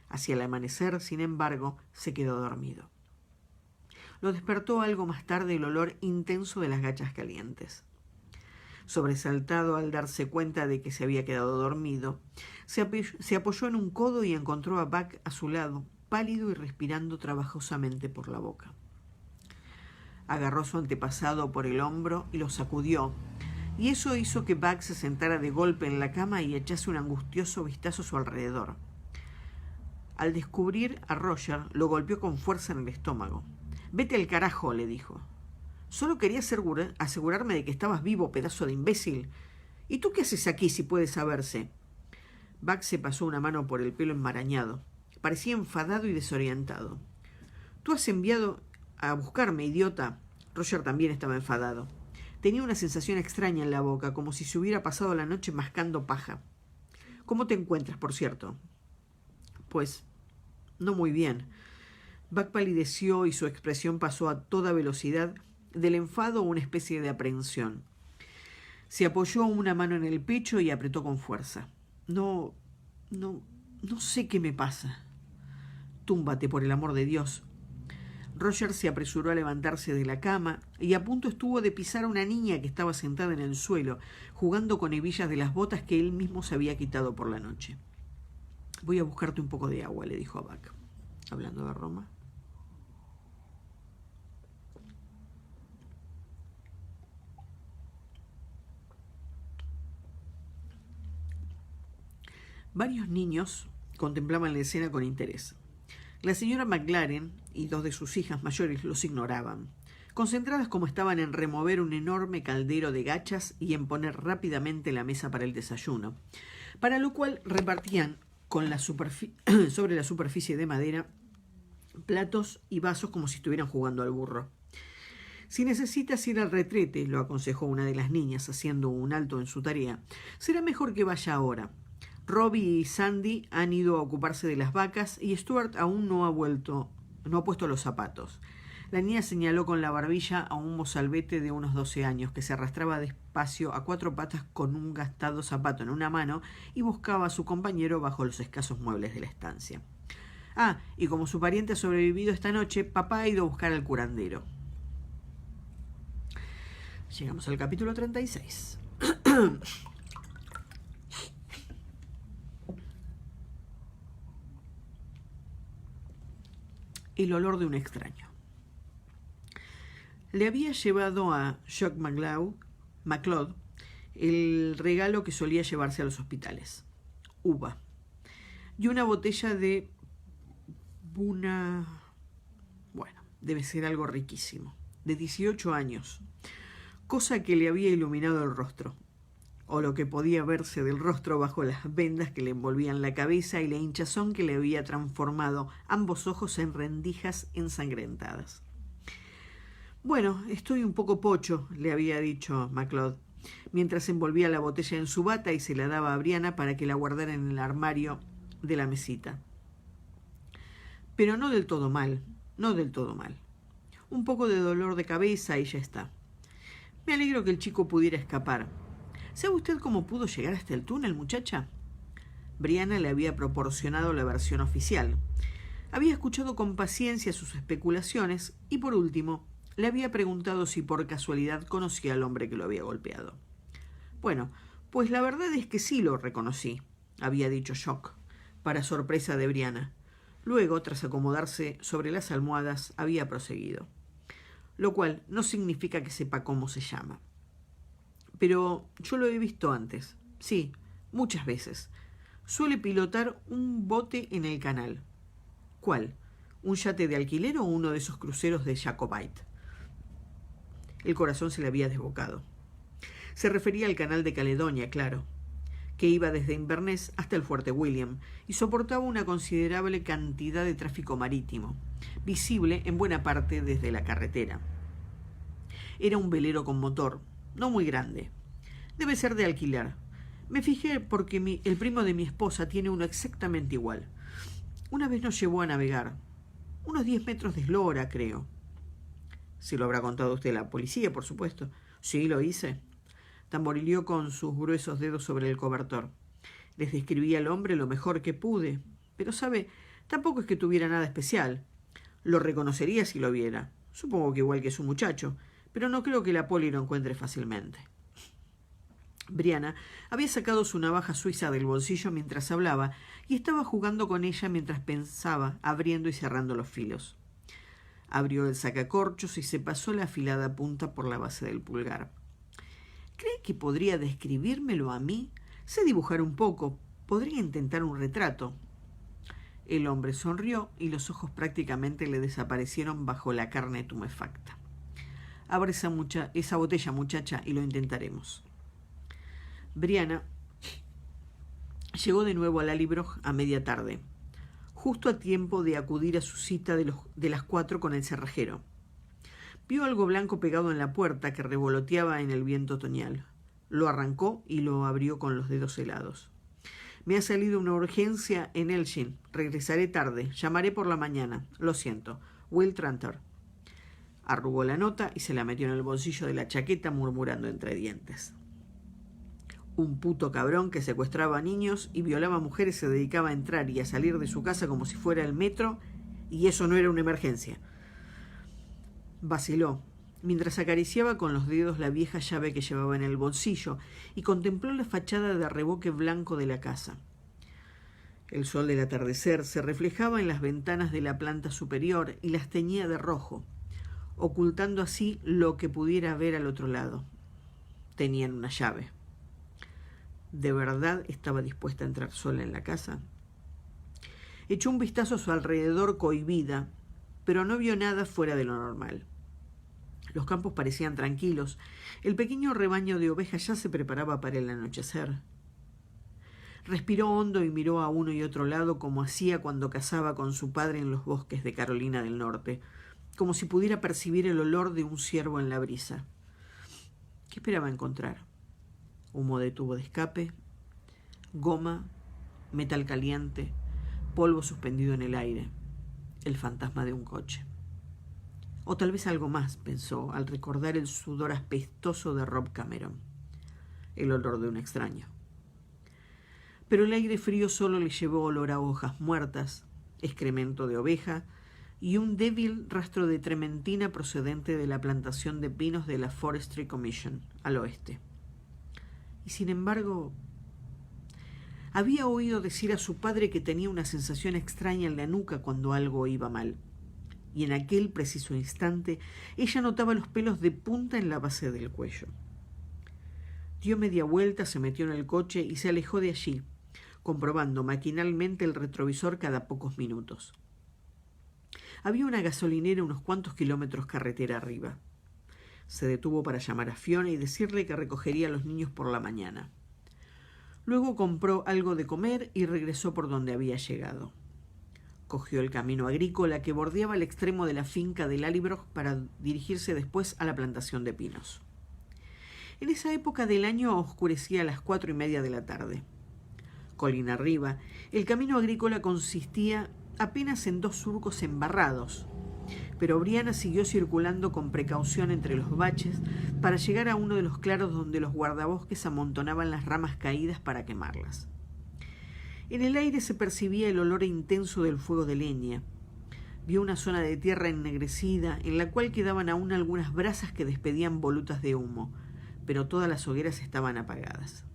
Hacia el amanecer, sin embargo, se quedó dormido. Lo despertó algo más tarde el olor intenso de las gachas calientes. Sobresaltado al darse cuenta de que se había quedado dormido, se apoyó en un codo y encontró a Buck a su lado, pálido y respirando trabajosamente por la boca. Agarró a su antepasado por el hombro y lo sacudió, y eso hizo que Buck se sentara de golpe en la cama y echase un angustioso vistazo a su alrededor. Al descubrir a Roger, lo golpeó con fuerza en el estómago. Vete al carajo, le dijo. Solo quería asegurarme de que estabas vivo, pedazo de imbécil. ¿Y tú qué haces aquí, si puede saberse? Buck se pasó una mano por el pelo enmarañado. Parecía enfadado y desorientado. Tú has enviado a buscarme, idiota. Roger también estaba enfadado. Tenía una sensación extraña en la boca, como si se hubiera pasado la noche mascando paja. ¿Cómo te encuentras, por cierto? Pues, no muy bien. Buck palideció y su expresión pasó a toda velocidad del enfado a una especie de aprehensión. Se apoyó una mano en el pecho y apretó con fuerza. No sé qué me pasa. Túmbate, por el amor de Dios. Roger se apresuró a levantarse de la cama y a punto estuvo de pisar a una niña que estaba sentada en el suelo, jugando con hebillas de las botas que él mismo se había quitado por la noche. Voy a buscarte un poco de agua, le dijo a Buck, hablando de Roma. Varios niños contemplaban la escena con interés. La señora McLaren y dos de sus hijas mayores los ignoraban, concentradas como estaban en remover un enorme caldero de gachas y en poner rápidamente la mesa para el desayuno, para lo cual repartían sobre la superficie de madera platos y vasos como si estuvieran jugando al burro. Si necesitas ir al retrete, lo aconsejó una de las niñas, haciendo un alto en su tarea, será mejor que vaya ahora. Robbie y Sandy han ido a ocuparse de las vacas y Stuart aún no ha puesto los zapatos. La niña señaló con la barbilla a un mozalbete de unos 12 años que se arrastraba despacio a cuatro patas con un gastado zapato en una mano y buscaba a su compañero bajo los escasos muebles de la estancia. Ah, y como su pariente ha sobrevivido esta noche, papá ha ido a buscar al curandero. Llegamos al capítulo 36. El olor de un extraño. Le había llevado a Jock McLeod el regalo que solía llevarse a los hospitales: uva y una botella de debe ser algo riquísimo, de 18 años, cosa que le había iluminado el rostro, o lo que podía verse del rostro bajo las vendas que le envolvían la cabeza y la hinchazón que le había transformado ambos ojos en rendijas ensangrentadas. Bueno, estoy un poco pocho, le había dicho McLeod, mientras envolvía la botella en su bata y se la daba a Brianna para que la guardara en el armario de la mesita. Pero no del todo mal. Un poco de dolor de cabeza y ya está. Me alegro que el chico pudiera escapar. ¿Sabe usted cómo pudo llegar hasta el túnel, muchacha? Brianna le había proporcionado la versión oficial. Había escuchado con paciencia sus especulaciones y, por último, le había preguntado si por casualidad conocía al hombre que lo había golpeado. Bueno, pues la verdad es que sí lo reconocí, había dicho Jock, para sorpresa de Brianna. Luego, tras acomodarse sobre las almohadas, había proseguido. Lo cual no significa que sepa cómo se llama. Pero yo lo he visto antes. Sí, muchas veces. Suele pilotar un bote en el canal. ¿Cuál? ¿Un yate de alquiler o uno de esos cruceros de Jacobite? El corazón se le había desbocado. Se refería al canal de Caledonia, claro, que iba desde Inverness hasta el Fuerte William y soportaba una considerable cantidad de tráfico marítimo, visible en buena parte desde la carretera. Era un velero con motor, no muy grande. Debe ser de alquiler. Me fijé porque el primo de mi esposa tiene uno exactamente igual. Una vez nos llevó a navegar. Unos 10 metros de eslora, creo. Se lo habrá contado usted a la policía, por supuesto. Sí, lo hice. Tamborileó con sus gruesos dedos sobre el cobertor. Les describí al hombre lo mejor que pude. Pero, ¿sabe? Tampoco es que tuviera nada especial. Lo reconocería si lo viera. Supongo que igual que su muchacho. Pero no creo que la poli lo encuentre fácilmente. Brianna había sacado su navaja suiza del bolsillo mientras hablaba y estaba jugando con ella mientras pensaba, abriendo y cerrando los filos. Abrió el sacacorchos y se pasó la afilada punta por la base del pulgar. ¿Cree que podría describírmelo a mí? Sé dibujar un poco. Podría intentar un retrato. El hombre sonrió y los ojos prácticamente le desaparecieron bajo la carne tumefacta. Abre esa botella, muchacha, y lo intentaremos. Brianna llegó de nuevo a Lallybroch a media tarde, justo a tiempo de acudir a su cita de las 4 con el cerrajero. Vio algo blanco pegado en la puerta que revoloteaba en el viento otoñal. Lo arrancó y lo abrió con los dedos helados. Me ha salido una urgencia en Elgin. Regresaré tarde. Llamaré por la mañana. Lo siento. Will Tranter. Arrugó la nota y se la metió en el bolsillo de la chaqueta, murmurando entre dientes. Un puto cabrón que secuestraba a niños y violaba a mujeres se dedicaba a entrar y a salir de su casa como si fuera el metro, y eso no era una emergencia. Vaciló, mientras acariciaba con los dedos la vieja llave que llevaba en el bolsillo y contempló la fachada de revoque blanco de la casa. El sol del atardecer se reflejaba en las ventanas de la planta superior y las teñía de rojo, ocultando así lo que pudiera ver al otro lado. Tenían una llave. ¿De verdad estaba dispuesta a entrar sola en la casa? Echó un vistazo a su alrededor cohibida, pero no vio nada fuera de lo normal. Los campos parecían tranquilos. El pequeño rebaño de ovejas ya se preparaba para el anochecer. Respiró hondo y miró a uno y otro lado como hacía cuando cazaba con su padre en los bosques de Carolina del Norte, como si pudiera percibir el olor de un ciervo en la brisa. ¿Qué esperaba encontrar? Humo de tubo de escape, goma, metal caliente, polvo suspendido en el aire, el fantasma de un coche. O tal vez algo más, pensó, al recordar el sudor apestoso de Rob Cameron, el olor de un extraño. Pero el aire frío solo le llevó olor a hojas muertas, excremento de oveja y un débil rastro de trementina procedente de la plantación de pinos de la Forestry Commission, al oeste. Y sin embargo, había oído decir a su padre que tenía una sensación extraña en la nuca cuando algo iba mal. Y en aquel preciso instante ella notaba los pelos de punta en la base del cuello. Dio media vuelta, se metió en el coche y se alejó de allí, comprobando maquinalmente el retrovisor cada pocos minutos. Había una gasolinera unos cuantos kilómetros carretera arriba. Se detuvo para llamar a Fiona y decirle que recogería a los niños por la mañana. Luego compró algo de comer y regresó por donde había llegado. Cogió el camino agrícola que bordeaba el extremo de la finca de Lallybroch para dirigirse después a la plantación de pinos. En esa época del año oscurecía a las 4:30 de la tarde. Colina arriba, el camino agrícola consistía apenas en 2 surcos embarrados, pero Brianna siguió circulando con precaución entre los baches para llegar a uno de los claros donde los guardabosques amontonaban las ramas caídas para quemarlas. En el aire se percibía el olor intenso del fuego de leña. Vio una zona de tierra ennegrecida en la cual quedaban aún algunas brasas que despedían volutas de humo, pero todas las hogueras estaban apagadas.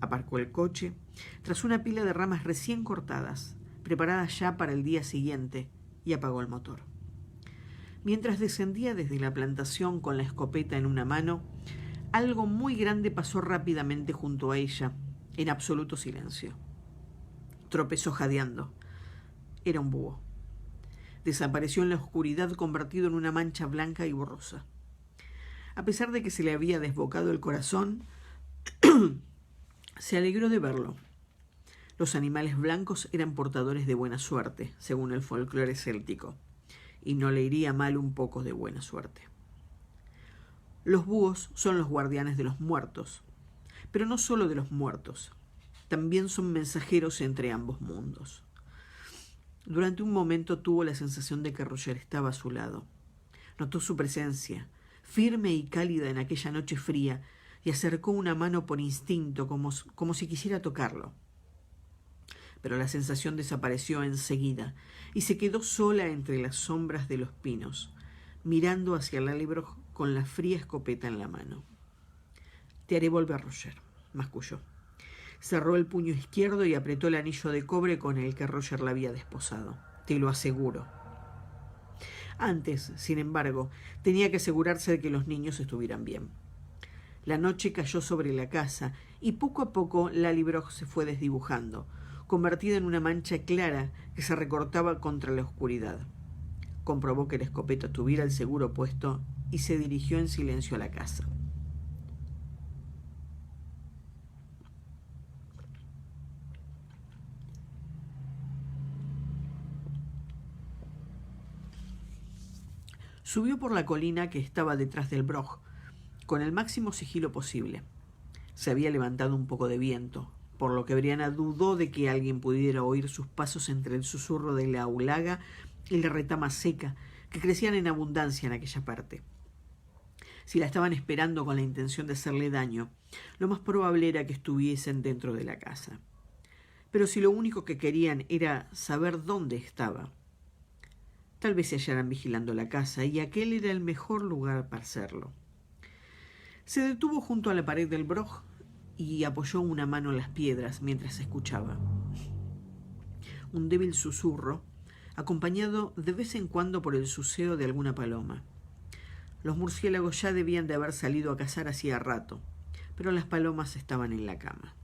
Aparcó el coche tras una pila de ramas recién cortadas, preparadas ya para el día siguiente, y apagó el motor. Mientras descendía desde la plantación con la escopeta en una mano, algo muy grande pasó rápidamente junto a ella, en absoluto silencio. Tropezó jadeando. Era un búho. Desapareció en la oscuridad convertido en una mancha blanca y borrosa. A pesar de que se le había desbocado el corazón, se alegró de verlo. Los animales blancos eran portadores de buena suerte, según el folclore céltico, y no le iría mal un poco de buena suerte. Los búhos son los guardianes de los muertos, pero no solo de los muertos. También son mensajeros entre ambos mundos. Durante un momento tuvo la sensación de que Roger estaba a su lado. Notó su presencia, firme y cálida en aquella noche fría, y acercó una mano por instinto, como si quisiera tocarlo. Pero la sensación desapareció enseguida, y se quedó sola entre las sombras de los pinos, mirando hacia Lallybroch con la fría escopeta en la mano. «Te haré volver, Roger», masculló. Cerró el puño izquierdo y apretó el anillo de cobre con el que Roger la había desposado. «Te lo aseguro». Antes, sin embargo, tenía que asegurarse de que los niños estuvieran bien. La noche cayó sobre la casa y poco a poco Lallybroch se fue desdibujando, convertida en una mancha clara que se recortaba contra la oscuridad. Comprobó que la escopeta tuviera el seguro puesto y se dirigió en silencio a la casa. Subió por la colina que estaba detrás del Broch, con el máximo sigilo posible. Se había levantado un poco de viento, por lo que Brianna dudó de que alguien pudiera oír sus pasos entre el susurro de la aulaga y la retama seca, que crecían en abundancia en aquella parte. Si la estaban esperando con la intención de hacerle daño, lo más probable era que estuviesen dentro de la casa. Pero si lo único que querían era saber dónde estaba, tal vez se hallaran vigilando la casa, y aquel era el mejor lugar para hacerlo. Se detuvo junto a la pared del Broch y apoyó una mano en las piedras mientras escuchaba. Un débil susurro, acompañado de vez en cuando por el suseo de alguna paloma. Los murciélagos ya debían de haber salido a cazar hacía rato, pero las palomas estaban en la cama.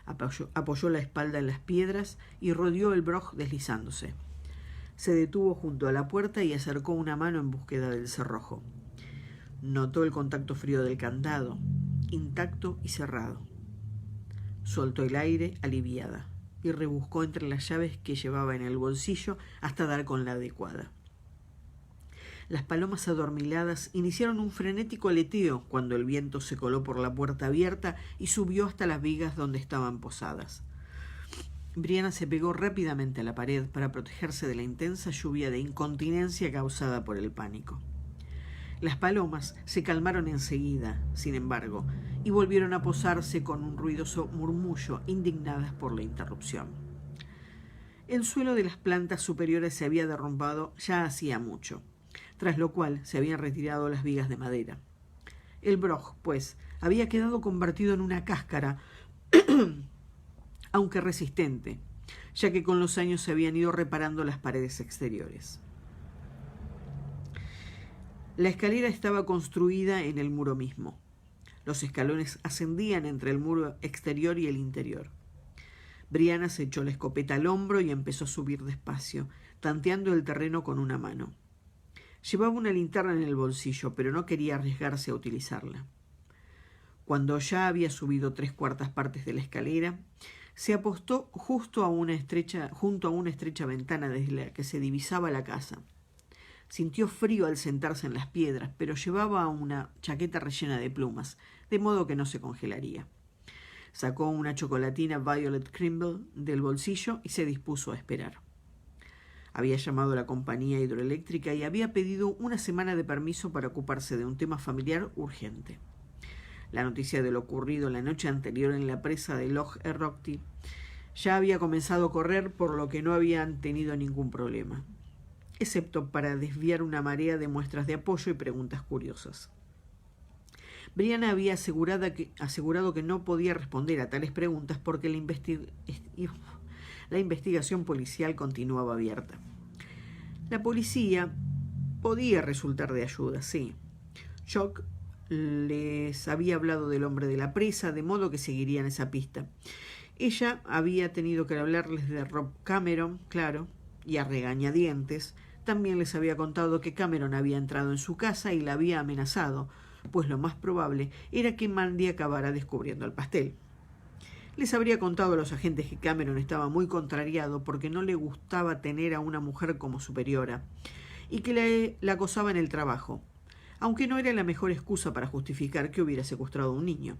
Apoyó la espalda en las piedras y rodeó el Broch deslizándose. Se detuvo junto a la puerta y acercó una mano en búsqueda del cerrojo. Notó el contacto frío del candado, intacto y cerrado. Soltó el aire aliviada y rebuscó entre las llaves que llevaba en el bolsillo hasta dar con la adecuada. Las palomas adormiladas iniciaron un frenético aleteo cuando el viento se coló por la puerta abierta y subió hasta las vigas donde estaban posadas. Brianna se pegó rápidamente a la pared para protegerse de la intensa lluvia de incontinencia causada por el pánico. Las palomas se calmaron enseguida, sin embargo, y volvieron a posarse con un ruidoso murmullo, indignadas por la interrupción. El suelo de las plantas superiores se había derrumbado ya hacía mucho, tras lo cual se habían retirado las vigas de madera. El Broch, pues, había quedado convertido en una cáscara, aunque resistente, ya que con los años se habían ido reparando las paredes exteriores. La escalera estaba construida en el muro mismo. Los escalones ascendían entre el muro exterior y el interior. Brianna se echó la escopeta al hombro y empezó a subir despacio, tanteando el terreno con una mano. Llevaba una linterna en el bolsillo, pero no quería arriesgarse a utilizarla. Cuando ya había subido 3/4 partes de la escalera, se apostó junto a una estrecha ventana desde la que se divisaba la casa. Sintió frío al sentarse en las piedras, pero llevaba una chaqueta rellena de plumas, de modo que no se congelaría. Sacó una chocolatina Violet Crimble del bolsillo y se dispuso a esperar. Había llamado a la compañía hidroeléctrica y había pedido una semana de permiso para ocuparse de un tema familiar urgente. La noticia de lo ocurrido la noche anterior en la presa de Loch Errochty ya había comenzado a correr, por lo que no habían tenido ningún problema, excepto para desviar una marea de muestras de apoyo y preguntas curiosas. Brianna había asegurado que no podía responder a tales preguntas porque la investigación policial continuaba abierta. La policía podía resultar de ayuda, sí. Jock les había hablado del hombre de la presa, de modo que seguirían esa pista. Ella había tenido que hablarles de Rob Cameron, claro, y a regañadientes. También les había contado que Cameron había entrado en su casa y la había amenazado, pues lo más probable era que Mandy acabara descubriendo el pastel. Les habría contado a los agentes que Cameron estaba muy contrariado porque no le gustaba tener a una mujer como superiora y que la acosaba en el trabajo, aunque no era la mejor excusa para justificar que hubiera secuestrado a un niño.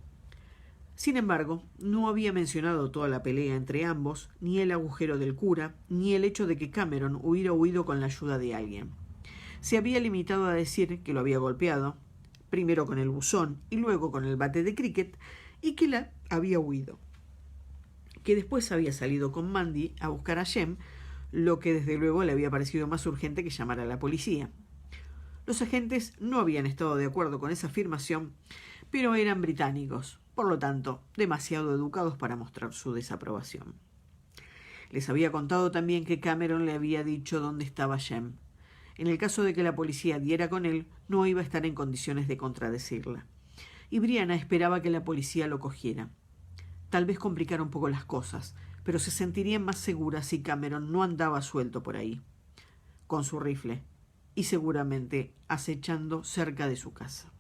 Sin embargo, no había mencionado toda la pelea entre ambos, ni el agujero del cura, ni el hecho de que Cameron hubiera huido con la ayuda de alguien. Se había limitado a decir que lo había golpeado, primero con el buzón y luego con el bate de cricket, y que la había huido. Que después había salido con Mandy a buscar a Jem, lo que desde luego le había parecido más urgente que llamar a la policía. Los agentes no habían estado de acuerdo con esa afirmación, pero eran británicos, por lo tanto, demasiado educados para mostrar su desaprobación. Les había contado también que Cameron le había dicho dónde estaba Jem. En el caso de que la policía diera con él, no iba a estar en condiciones de contradecirla. Y Brianna esperaba que la policía lo cogiera. Tal vez complicara un poco las cosas, pero se sentiría más segura si Cameron no andaba suelto por ahí, con su rifle, y seguramente acechando cerca de su casa.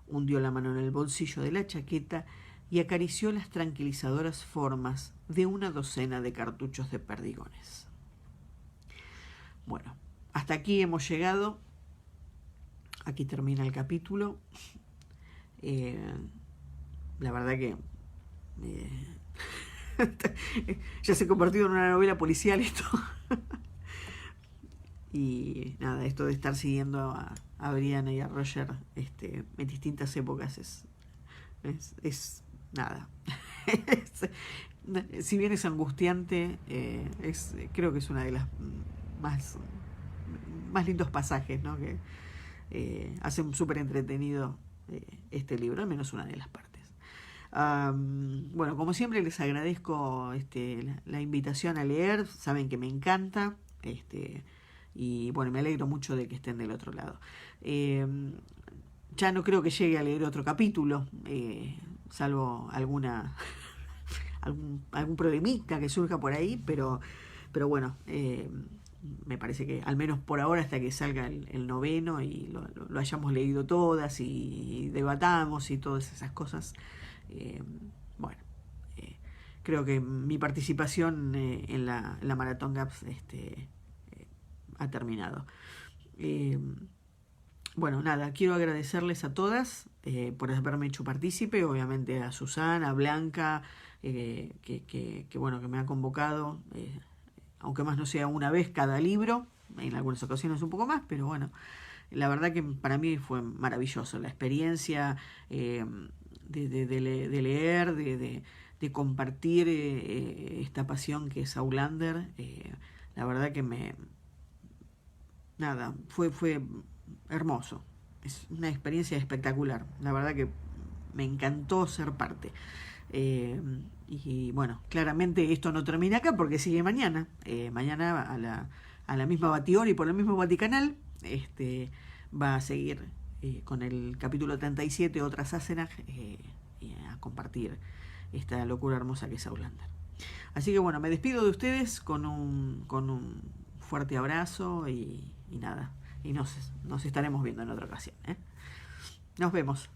Hundió la mano en el bolsillo de la chaqueta y acarició las tranquilizadoras formas de una docena de cartuchos de perdigones. Bueno, hasta aquí hemos llegado. Aquí termina el capítulo. La verdad que ya se ha convertido en una novela policial esto. Y nada, esto de estar siguiendo a Brianna y a Roger en distintas épocas es nada. Si bien es angustiante, creo que es una de las más lindos pasajes, ¿no? Que hacen súper entretenido este libro, al menos una de las partes. Bueno, como siempre les agradezco la invitación a leer, saben que me encanta, y bueno, me alegro mucho de que estén del otro lado. Ya no creo que llegue a leer otro capítulo, salvo algún problemita que surja por ahí, pero bueno, me parece que al menos por ahora, hasta que salga el noveno y lo hayamos leído todas y debatamos y todas esas cosas, bueno, creo que mi participación en la Maratón Gaps ha terminado. Bueno, nada, quiero agradecerles a todas por haberme hecho partícipe, obviamente a Susana, a Blanca, que bueno, que me ha convocado, aunque más no sea una vez cada libro, en algunas ocasiones un poco más, pero bueno, la verdad que para mí fue maravilloso la experiencia de leer, de compartir esta pasión que es Outlander. La verdad que fue hermoso, es una experiencia espectacular, la verdad que me encantó ser parte. Y bueno, claramente esto no termina acá porque sigue mañana. Mañana a la misma batihora y por el mismo Vaticanal va a seguir con el capítulo 37, Otras Asenag, a compartir esta locura hermosa que es Outlander. Así que bueno, me despido de ustedes con un fuerte abrazo y nada. Y nos estaremos viendo en otra ocasión. Nos vemos.